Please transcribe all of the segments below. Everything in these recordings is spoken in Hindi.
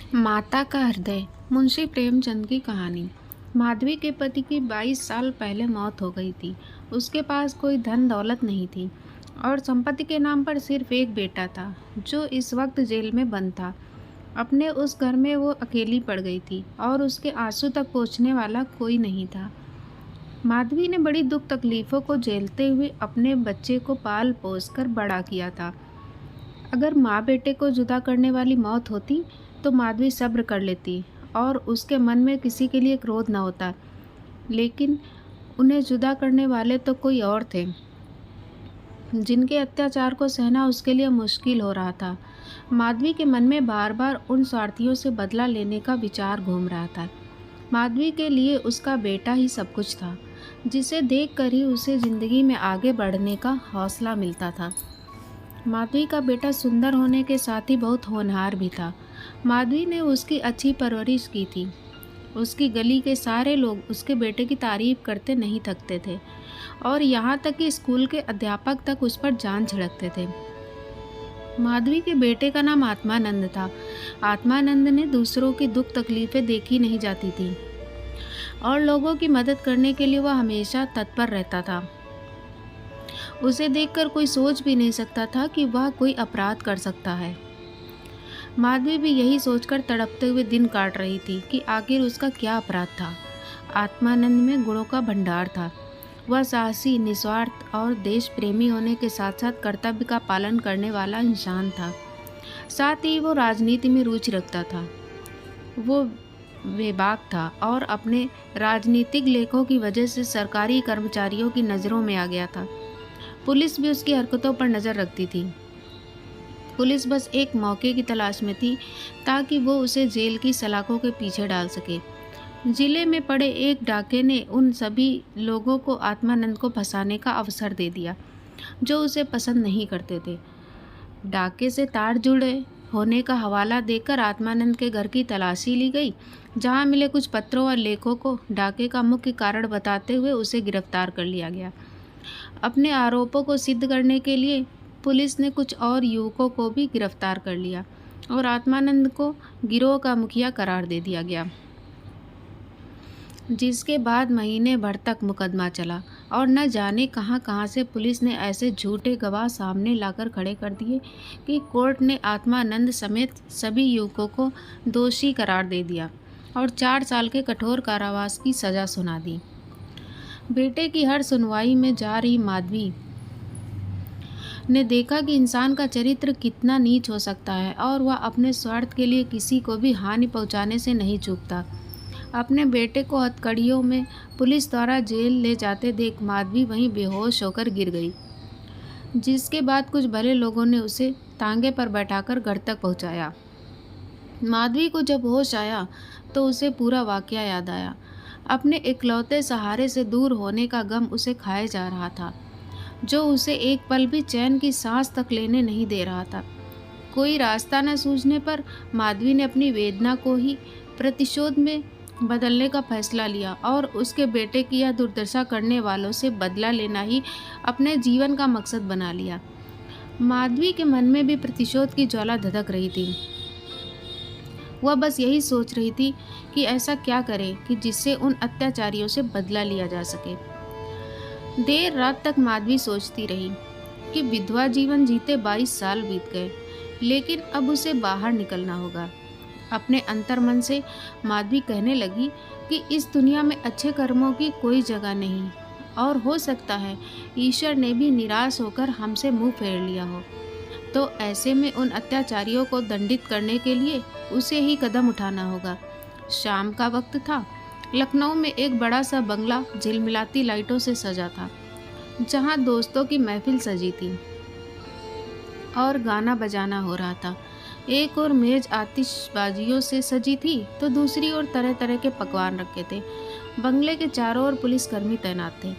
माता का हृदय। मुंशी प्रेमचंद की कहानी। माधवी के पति की 22 साल पहले मौत हो गई थी। उसके पास कोई धन दौलत नहीं थी और संपत्ति के नाम पर सिर्फ एक बेटा था जो इस वक्त जेल में बंद था। अपने उस घर में वो अकेली पड़ गई थी और उसके आंसू तक पहुँचने वाला कोई नहीं था। माधवी ने बड़ी दुख तकलीफ़ों को झेलते हुए अपने बच्चे को पाल पोस कर बड़ा किया था। अगर माँ बेटे को जुदा करने वाली मौत होती तो माधवी सब्र कर लेती और उसके मन में किसी के लिए क्रोध न होता, लेकिन उन्हें जुदा करने वाले तो कोई और थे जिनके अत्याचार को सहना उसके लिए मुश्किल हो रहा था। माधवी के मन में बार बार उन स्वार्थियों से बदला लेने का विचार घूम रहा था। माधवी के लिए उसका बेटा ही सब कुछ था, जिसे देखकर ही उसे जिंदगी में आगे बढ़ने का हौसला मिलता था। माधवी का बेटा सुंदर होने के साथ ही बहुत होनहार भी था। माधवी ने उसकी अच्छी परवरिश की थी। उसकी गली के सारे लोग उसके बेटे की तारीफ करते नहीं थकते थे और यहाँ तक कि स्कूल के अध्यापक तक उस पर जान छिड़कते थे। माधवी के बेटे का नाम आत्मानंद था। आत्मानंद ने दूसरों की दुख तकलीफें देखी नहीं जाती थी और लोगों की मदद करने के लिए वह हमेशा तत्पर रहता था। उसे देखकर कोई सोच भी नहीं सकता था कि वह कोई अपराध कर सकता है। माधवी भी यही सोचकर तड़पते हुए दिन काट रही थी कि आखिर उसका क्या अपराध था। आत्मानंद में गुणों का भंडार था। वह साहसी, निस्वार्थ और देश प्रेमी होने के साथ साथ कर्तव्य का पालन करने वाला इंसान था। साथ ही वो राजनीति में रुचि रखता था। वो बेबाक था और अपने राजनीतिक लेखों की वजह से सरकारी कर्मचारियों की नज़रों में आ गया था। पुलिस भी उसकी हरकतों पर नज़र रखती थी। पुलिस बस एक मौके की तलाश में थी ताकि वो उसे जेल की सलाखों के पीछे डाल सके। जिले में पड़े एक डाके ने उन सभी लोगों को आत्मानंद को फंसाने का अवसर दे दिया जो उसे पसंद नहीं करते थे। डाके से तार जुड़े होने का हवाला देकर आत्मानंद के घर की तलाशी ली गई, जहां मिले कुछ पत्रों और लेखों को डाके का मुख्य कारण बताते हुए उसे गिरफ्तार कर लिया गया। अपने आरोपों को सिद्ध करने के लिए पुलिस ने कुछ और युवकों को भी गिरफ्तार कर लिया और आत्मानंद को गिरोह का मुखिया करार दे दिया गया, जिसके बाद महीने भर तक मुकदमा चला और न जाने कहां कहां से पुलिस ने ऐसे झूठे गवाह सामने लाकर खड़े कर दिए कि कोर्ट ने आत्मानंद समेत सभी युवकों को दोषी करार दे दिया और 4 साल के कठोर कारावास की सज़ा सुना दी। बेटे की हर सुनवाई में जा रही माधवी ने देखा कि इंसान का चरित्र कितना नीच हो सकता है और वह अपने स्वार्थ के लिए किसी को भी हानि पहुंचाने से नहीं चूकता। अपने बेटे को हथकड़ियों में पुलिस द्वारा जेल ले जाते देख माधवी वहीं बेहोश होकर गिर गई, जिसके बाद कुछ भले लोगों ने उसे तांगे पर बैठाकर घर तक पहुंचाया। माधवी को जब होश आया तो उसे पूरा वाकया याद आया। अपने इकलौते सहारे से दूर होने का गम उसे खाए जा रहा था, जो उसे एक पल भी चैन की सांस तक लेने नहीं दे रहा था। कोई रास्ता न सूझने पर माधवी ने अपनी वेदना को ही प्रतिशोध में बदलने का फैसला लिया और उसके बेटे की यह दुर्दशा करने वालों से बदला लेना ही अपने जीवन का मकसद बना लिया। माधवी के मन में भी प्रतिशोध की ज्वाला धधक रही थी। वह बस यही सोच रही थी कि ऐसा क्या करे कि जिससे उन अत्याचारियों से बदला लिया जा सके। देर रात तक माधवी सोचती रही कि विधवा जीवन जीते 22 साल बीत गए, लेकिन अब उसे बाहर निकलना होगा। अपने अंतर्मन से माधवी कहने लगी कि इस दुनिया में अच्छे कर्मों की कोई जगह नहीं और हो सकता है ईश्वर ने भी निराश होकर हमसे मुंह फेर लिया हो। तो ऐसे में उन अत्याचारियों को दंडित करने के लिए उसे ही कदम उठाना होगा। शाम का वक्त था। लखनऊ में एक बड़ा सा बंगला झिलमिलाती लाइटों से सजा था, जहां दोस्तों की महफिल सजी थी और गाना बजाना हो रहा था। एक और मेज आतिशबाजियों से सजी थी तो दूसरी ओर तरह तरह के पकवान रखे थे। बंगले के चारों ओर पुलिसकर्मी तैनात थे,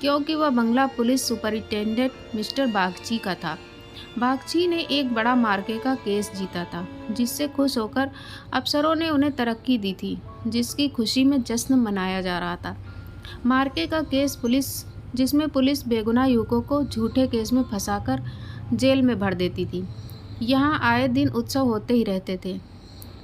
क्योंकि वह बंगला पुलिस सुपरिटेंडेंट मिस्टर बागची का था। बागची ने एक बड़ा मार्के का केस जीता था, जिससे खुश होकर अफसरों ने उन्हें तरक्की दी थी, जिसकी खुशी में जश्न मनाया जा रहा था। मार्के का केस जिसमें पुलिस बेगुनाह युवकों को झूठे केस में फंसाकर जेल में भर देती थी। यहाँ आए दिन उत्सव होते ही रहते थे।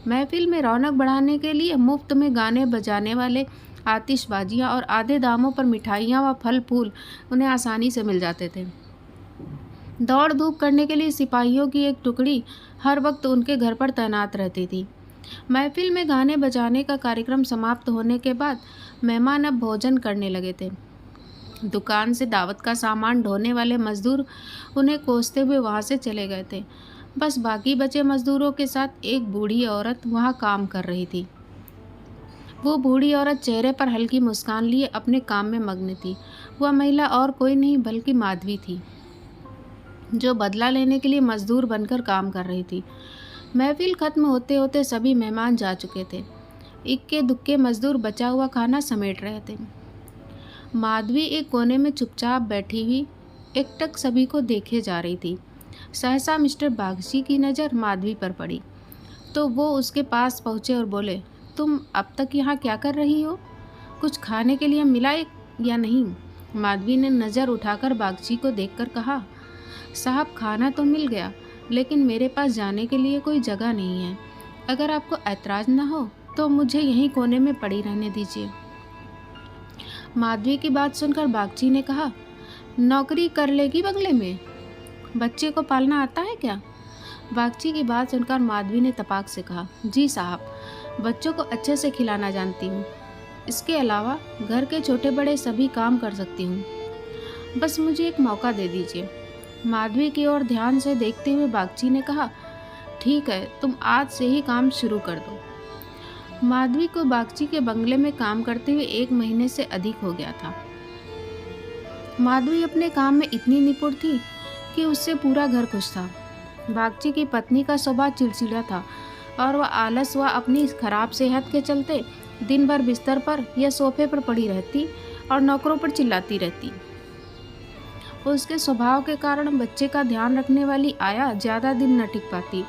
महफिल में रौनक बढ़ाने के लिए मुफ्त में गाने बजाने वाले आतिशबाजियाँ और आधे दामों पर मिठाइयाँ व फल फूल उन्हें आसानी से मिल जाते थे। दौड़ धूप करने के लिए सिपाहियों की एक टुकड़ी हर वक्त उनके घर पर तैनात रहती थी। महफिल में गाने बजाने का कार्यक्रम समाप्त होने के बाद मेहमान अब भोजन करने लगे थे। दुकान से दावत का सामान ढोने वाले मजदूर उन्हें कोसते हुए वहाँ से चले गए थे। बस बाकी बचे मजदूरों के साथ एक बूढ़ी औरत वहाँ काम कर रही थी। वो बूढ़ी औरत चेहरे पर हल्की मुस्कान लिए अपने काम में मग्न थी। वह महिला और कोई नहीं बल्कि माधवी थी, जो बदला लेने के लिए मजदूर बनकर काम कर रही थी। महफिल खत्म होते होते सभी मेहमान जा चुके थे। इक्के दुक्के मजदूर बचा हुआ खाना समेट रहे थे। माधवी एक कोने में चुपचाप बैठी हुई एकटक सभी को देखे जा रही थी। सहसा मिस्टर बागची की नज़र माधवी पर पड़ी तो वो उसके पास पहुँचे और बोले, तुम अब तक यहाँ क्या कर रही हो? कुछ खाने के लिए मिला या नहीं? माधवी ने नज़र उठाकर बागची को देखकर कहा, साहब खाना तो मिल गया, लेकिन मेरे पास जाने के लिए कोई जगह नहीं है। अगर आपको ऐतराज़ ना हो तो मुझे यहीं कोने में पड़ी रहने दीजिए। माधवी की बात सुनकर बागची ने कहा, नौकरी कर लेगी बंगले में? बच्चे को पालना आता है क्या? बागची की बात सुनकर माधवी ने तपाक से कहा, जी साहब, बच्चों को अच्छे से खिलाना जानती हूँ। इसके अलावा घर के छोटे बड़े सभी काम कर सकती हूँ। बस मुझे एक मौका दे दीजिए। माधवी की ओर ध्यान से देखते हुए बागची ने कहा, ठीक है, तुम आज से ही काम शुरू कर दो। माधवी को बागची के बंगले में काम करते हुए 1 महीने से अधिक हो गया था। माधवी अपने काम में इतनी निपुण थी कि उससे पूरा घर खुश था। बागची की पत्नी का स्वभाव चिड़चिड़ा था और वह आलस व अपनी खराब सेहत के चलते दिन भर बिस्तर पर या सोफे पर पड़ी रहती और नौकरों पर चिल्लाती रहती। उसके स्वभाव के कारण बच्चे का ध्यान रखने वाली आया ज़्यादा दिन न टिक पाती।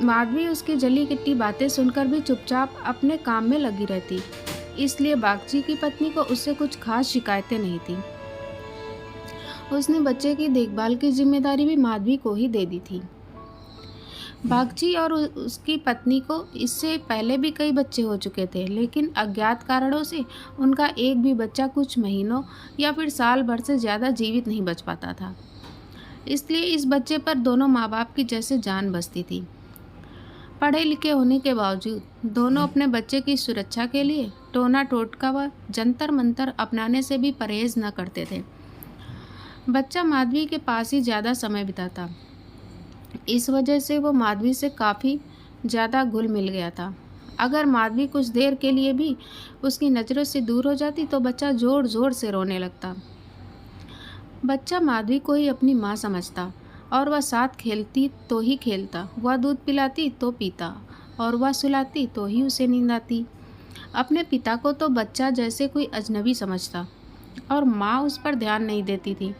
माधवी उसकी जली किट्टी बातें सुनकर भी चुपचाप अपने काम में लगी रहती, इसलिए बागची की पत्नी को उससे कुछ खास शिकायतें नहीं थी। उसने बच्चे की देखभाल की जिम्मेदारी भी माधवी को ही दे दी थी। बागची और उसकी पत्नी को इससे पहले भी कई बच्चे हो चुके थे, लेकिन अज्ञात कारणों से उनका एक भी बच्चा कुछ महीनों या फिर साल भर से ज़्यादा जीवित नहीं बच पाता था। इसलिए इस बच्चे पर दोनों माँ बाप की जैसे जान बसती थी। पढ़े लिखे होने के बावजूद दोनों अपने बच्चे की सुरक्षा के लिए टोना टोटका व जंतर मंतर अपनाने से भी परहेज न करते थे। बच्चा माधवी के पास ही ज़्यादा समय बिताता। इस वजह से वो माधवी से काफ़ी ज़्यादा घुल मिल गया था। अगर माधवी कुछ देर के लिए भी उसकी नज़रों से दूर हो जाती तो बच्चा ज़ोर ज़ोर से रोने लगता। बच्चा माधवी को ही अपनी माँ समझता और वह साथ खेलती तो ही खेलता, वह दूध पिलाती तो पीता और वह सुलाती तो ही उसे नींद आती। अपने पिता को तो बच्चा जैसे कोई अजनबी समझता और माँ उस पर ध्यान नहीं देती थी।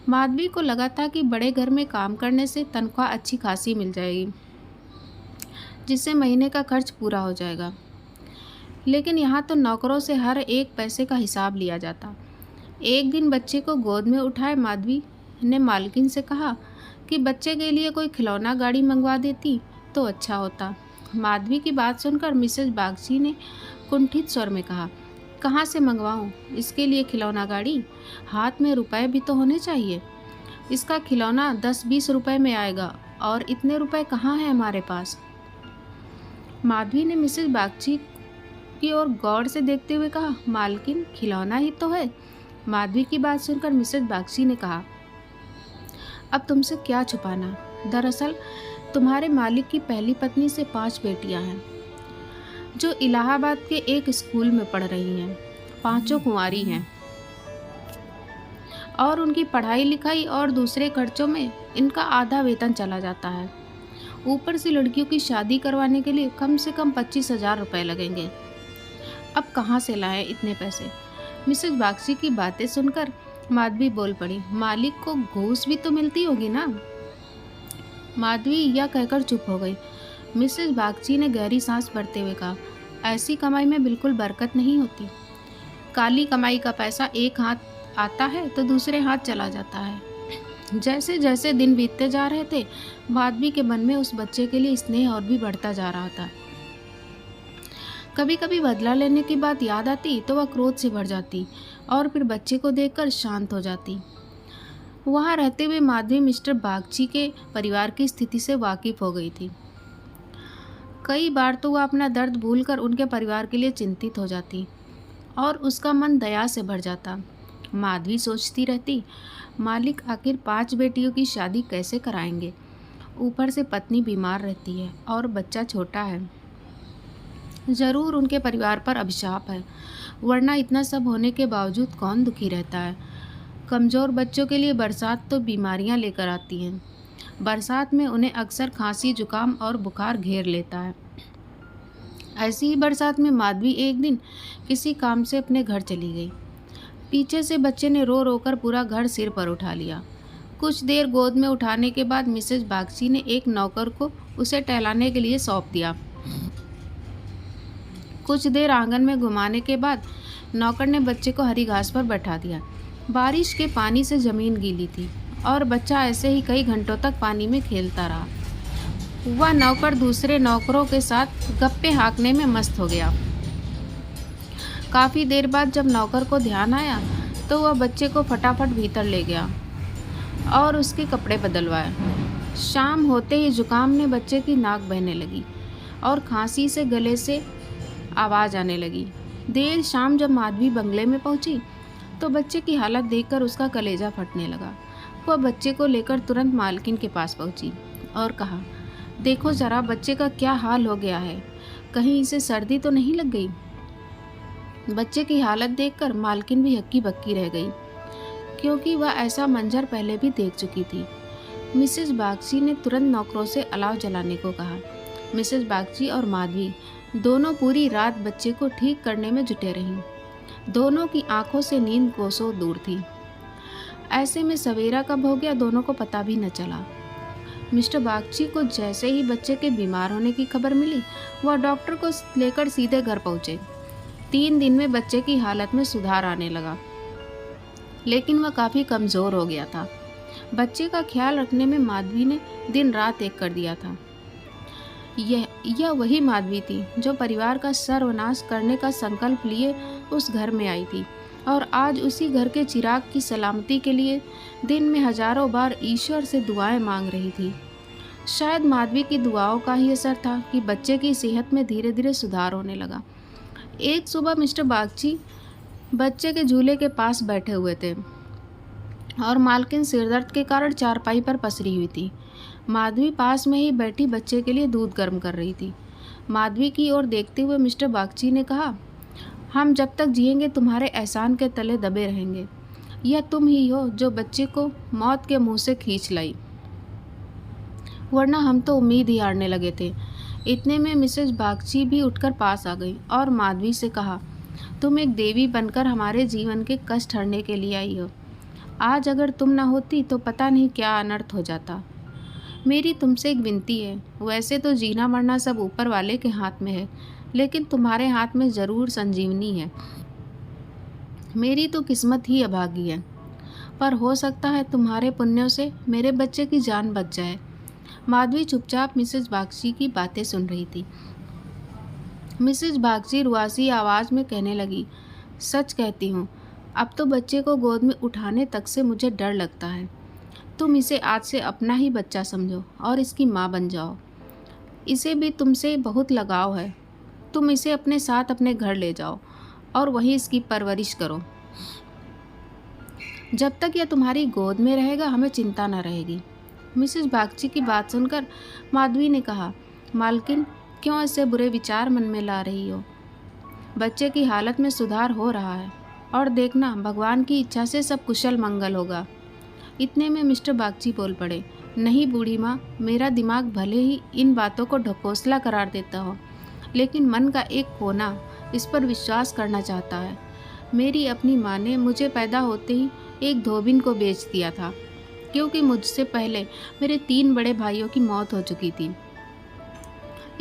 माधवी को लगा था कि बड़े घर में काम करने से तनख्वाह अच्छी खासी मिल जाएगी, जिससे महीने का खर्च पूरा हो जाएगा, लेकिन यहाँ तो नौकरों से हर एक पैसे का हिसाब लिया जाता। एक दिन बच्चे को गोद में उठाए माधवी ने मालकिन से कहा कि बच्चे के लिए कोई खिलौना गाड़ी मंगवा देती तो अच्छा होता। माधवी की बात सुनकर मिसेज बागची ने कुंठित स्वर में कहा, कहाँ से मंगवाऊँ इसके लिए खिलौना गाड़ी? हाथ में रुपए भी तो होने चाहिए। इसका खिलौना 10-20 रुपए में आएगा और इतने रुपए कहाँ हैं हमारे पास। माधवी ने मिसेज बागची की ओर गौर से देखते हुए कहा, मालकिन खिलौना ही तो है। माधवी की बात सुनकर मिसेज बागची ने कहा, अब तुमसे क्या छुपाना, दरअसल तुम्हारे मालिक की पहली पत्नी से 5 बेटियां हैं, जो इलाहाबाद के एक स्कूल में पढ़ रही हैं। 5 कुंवारी हैं और उनकी पढ़ाई लिखाई और दूसरे खर्चों में इनका आधा वेतन चला जाता है। ऊपर से लड़कियों की शादी करवाने के लिए कम से कम 25,000 रुपये लगेंगे। अब कहाँ से लाएं इतने पैसे? मिसेज बागची की बातें सुनकर माधवी बोल पड़ी, मालिक को घूस भी तो मिलती होगी ना। माधवी यह कहकर चुप हो गई। मिसेज बागची ने गहरी सांस भरते हुए कहा, ऐसी कमाई में बिल्कुल बरकत नहीं होती। काली कमाई का पैसा एक हाथ आता है तो दूसरे हाथ चला जाता है। जैसे जैसे दिन बीतते जा रहे थे, माधवी के मन में उस बच्चे के लिए स्नेह और भी बढ़ता जा रहा था। कभी कभी बदला लेने की बात याद आती तो वह क्रोध से भर जाती और फिर बच्चे को देखकर शांत हो जाती। वहाँ रहते हुए माधवी मिस्टर बागची के परिवार की स्थिति से वाकिफ हो गई थी। कई बार तो वह अपना दर्द भूलकर उनके परिवार के लिए चिंतित हो जाती और उसका मन दया से भर जाता। माधवी सोचती रहती, मालिक आखिर 5 बेटियों की शादी कैसे कराएंगे। ऊपर से पत्नी बीमार रहती है और बच्चा छोटा है। ज़रूर उनके परिवार पर अभिशाप है, वरना इतना सब होने के बावजूद कौन दुखी रहता है। कमज़ोर बच्चों के लिए बरसात तो बीमारियां लेकर आती हैं। बरसात में उन्हें अक्सर खांसी, जुकाम और बुखार घेर लेता है। ऐसी ही बरसात में माधवी एक दिन किसी काम से अपने घर चली गई। पीछे से बच्चे ने रो रो कर पूरा घर सिर पर उठा लिया। कुछ देर गोद में उठाने के बाद मिसेज बागची ने एक नौकर को उसे टहलाने के लिए सौंप दिया। कुछ देर आंगन में घुमाने के बाद नौकर ने बच्चे को हरी घास पर बैठा दिया। बारिश के पानी से ज़मीन गीली थी और बच्चा ऐसे ही कई घंटों तक पानी में खेलता रहा। वह नौकर दूसरे नौकरों के साथ गप्पे हाँकने में मस्त हो गया। काफ़ी देर बाद जब नौकर को ध्यान आया तो वह बच्चे को फटाफट भीतर ले गया और उसके कपड़े बदलवाए। शाम होते ही जुकाम ने बच्चे की नाक बहने लगी और खांसी से गले से आवाज़ आने लगी। देर शाम जब माधवी बंगले में पहुंची तो बच्चे की हालत देखकर उसका कलेजा फटने लगा। वह बच्चे को लेकर तुरंत मालकिन के पास पहुंची और कहा, देखो ज़रा बच्चे का क्या हाल हो गया है, कहीं इसे सर्दी तो नहीं लग गई। बच्चे की हालत देखकर मालकिन भी हक्की बक्की रह गई, क्योंकि वह ऐसा मंजर पहले भी देख चुकी थी। मिसेज बागची ने तुरंत नौकरों से अलाव जलाने को कहा। मिसेज बागची और माधवी दोनों पूरी रात बच्चे को ठीक करने में जुटे रहीं। दोनों की आंखों से नींद कोसों दूर थी। ऐसे में सवेरा कब हो गया दोनों को पता भी न चला। मिस्टर बागची को जैसे ही बच्चे के बीमार होने की खबर मिली, वह डॉक्टर को लेकर सीधे घर पहुंचे। 3 दिन में बच्चे की हालत में सुधार आने लगा, लेकिन वह काफ़ी कमज़ोर हो गया था। बच्चे का ख्याल रखने में माधवी ने दिन रात एक कर दिया था। यह वही माधवी थी जो परिवार का सर्वनाश करने का संकल्प लिए उस घर में आई थी और आज उसी घर के चिराग की सलामती के लिए दिन में हजारों बार ईश्वर से दुआएं मांग रही थी। शायद माधवी की दुआओं का ही असर था कि बच्चे की सेहत में धीरे धीरे सुधार होने लगा। एक सुबह मिस्टर बागची बच्चे के झूले के पास बैठे हुए थे और मालकिन सिरदर्द के कारण चारपाई पर पसरी हुई थी। माधवी पास में ही बैठी बच्चे के लिए दूध गर्म कर रही थी। माधवी की ओर देखते हुए मिस्टर बागची ने कहा, हम जब तक जिएंगे तुम्हारे एहसान के तले दबे रहेंगे। यह तुम ही हो जो बच्चे को मौत के मुंह से खींच लाई, वरना हम तो उम्मीद ही हारने लगे थे। इतने में मिसेज बागची भी उठकर पास आ गई और माधवी से कहा, तुम एक देवी बनकर हमारे जीवन के कष्ट हरने के लिए आई हो। आज अगर तुम न होती तो पता नहीं क्या अनर्थ हो जाता। मेरी तुमसे एक विनती है, वैसे तो जीना मरना सब ऊपर वाले के हाथ में है, लेकिन तुम्हारे हाथ में ज़रूर संजीवनी है। मेरी तो किस्मत ही अभागी है, पर हो सकता है तुम्हारे पुण्यों से मेरे बच्चे की जान बच जाए। माधवी चुपचाप मिसेज बागची की बातें सुन रही थी। मिसेज बागची रुआसी आवाज़ में कहने लगी, सच कहती हूँ, अब तो बच्चे को गोद में उठाने तक से मुझे डर लगता है। तुम इसे आज से अपना ही बच्चा समझो और इसकी माँ बन जाओ। इसे भी तुमसे बहुत लगाव है। तुम इसे अपने साथ अपने घर ले जाओ और वहीं इसकी परवरिश करो। जब तक यह तुम्हारी गोद में रहेगा हमें चिंता न रहेगी। मिसेज बागची की बात सुनकर माधवी ने कहा, मालकिन क्यों ऐसे बुरे विचार मन में ला रही हो। बच्चे की हालत में सुधार हो रहा है और देखना भगवान की इच्छा से सब कुशल मंगल होगा। इतने में मिस्टर बागची बोल पड़े, नहीं बूढ़ी माँ, मेरा दिमाग भले ही इन बातों को ढकोसला करार देता हो, लेकिन मन का एक कोना इस पर विश्वास करना चाहता है। मेरी अपनी माँ ने मुझे पैदा होते ही एक धोबिन को बेच दिया था, क्योंकि मुझसे पहले मेरे 3 बड़े भाइयों की मौत हो चुकी थी।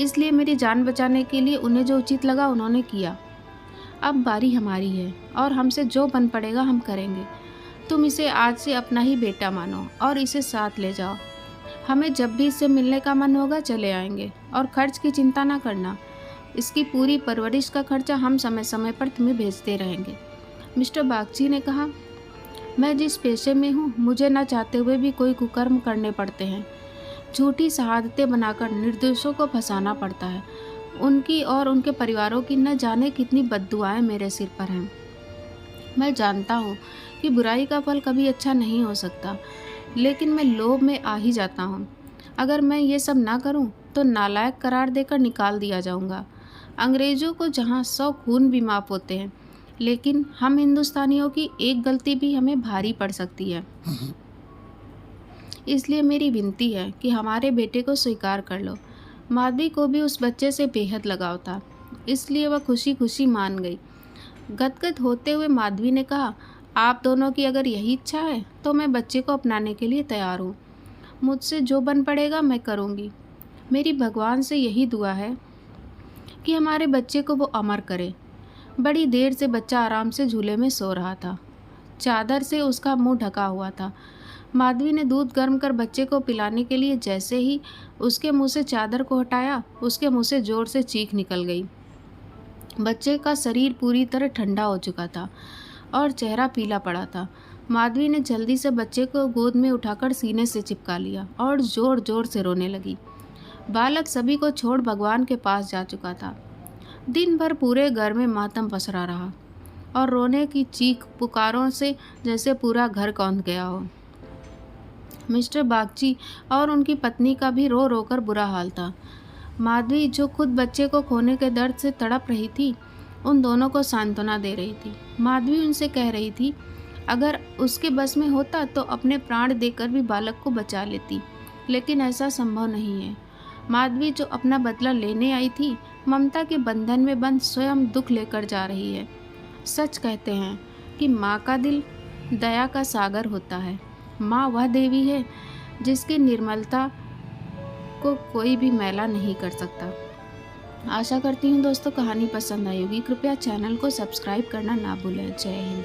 इसलिए मेरी जान बचाने के लिए उन्हें जो उचित लगा उन्होंने किया। अब बारी हमारी है और हमसे जो बन पड़ेगा हम करेंगे। तुम इसे आज से अपना ही बेटा मानो और इसे साथ ले जाओ। हमें जब भी इससे मिलने का मन होगा चले आएंगे, और खर्च की चिंता ना करना। इसकी पूरी परवरिश का खर्चा हम समय समय पर तुम्हें भेजते रहेंगे। मिस्टर बागची ने कहा, मैं जिस पेशे में हूँ मुझे न चाहते हुए भी कोई कुकर्म करने पड़ते हैं। झूठी शहादतें बनाकर निर्दोषों को फंसाना पड़ता है। उनकी और उनके परिवारों की न जाने कितनी बद्दुआएं मेरे सिर पर हैं। मैं जानता हूँ कि बुराई का फल कभी अच्छा नहीं हो सकता, लेकिन मैं लोभ में आ ही जाता हूँ। अगर मैं ये सब ना करूँ तो नालायक करार देकर निकाल दिया जाऊँगा। अंग्रेज़ों को जहाँ 100 खून भी माफ़ होते हैं, लेकिन हम हिंदुस्तानियों की एक गलती भी हमें भारी पड़ सकती है। इसलिए मेरी विनती है कि हमारे बेटे को स्वीकार कर लो। माधवी को भी उस बच्चे से बेहद लगाव था, इसलिए वह खुशी खुशी मान गई। गदगद होते हुए माधवी ने कहा, आप दोनों की अगर यही इच्छा है तो मैं बच्चे को अपनाने के लिए तैयार हूँ। मुझसे जो बन पड़ेगा मैं करूँगी। मेरी भगवान से यही दुआ है कि हमारे बच्चे को वो अमर करे। बड़ी देर से बच्चा आराम से झूले में सो रहा था। चादर से उसका मुंह ढका हुआ था। माधवी ने दूध गर्म कर बच्चे को पिलाने के लिए जैसे ही उसके मुंह से चादर को हटाया, उसके मुंह से जोर से चीख निकल गई। बच्चे का शरीर पूरी तरह ठंडा हो चुका था और चेहरा पीला पड़ा था। माधवी ने जल्दी से बच्चे को गोद में उठाकर सीने से चिपका लिया और जोर जोर से रोने लगी। बालक सभी को छोड़ भगवान के पास जा चुका था। दिन भर पूरे घर में मातम पसरा रहा और रोने की चीख पुकारों से जैसे पूरा घर कौंध गया हो। मिस्टर बागची और उनकी पत्नी का भी रो रो कर बुरा हाल था। माधवी, जो खुद बच्चे को खोने के दर्द से तड़प रही थी, उन दोनों को सांत्वना दे रही थी। माधवी उनसे कह रही थी, अगर उसके बस में होता तो अपने प्राण देकर भी बालक को बचा लेती, लेकिन ऐसा संभव नहीं है। माधवी, जो अपना बदला लेने आई थी, ममता के बंधन में बंध स्वयं दुख लेकर जा रही है। सच कहते हैं कि माँ का दिल दया का सागर होता है। माँ वह देवी है जिसकी निर्मलता को कोई भी मैला नहीं कर सकता। आशा करती हूँ दोस्तों कहानी पसंद आई होगी। कृपया चैनल को सब्सक्राइब करना ना भूलें। जय हिंद।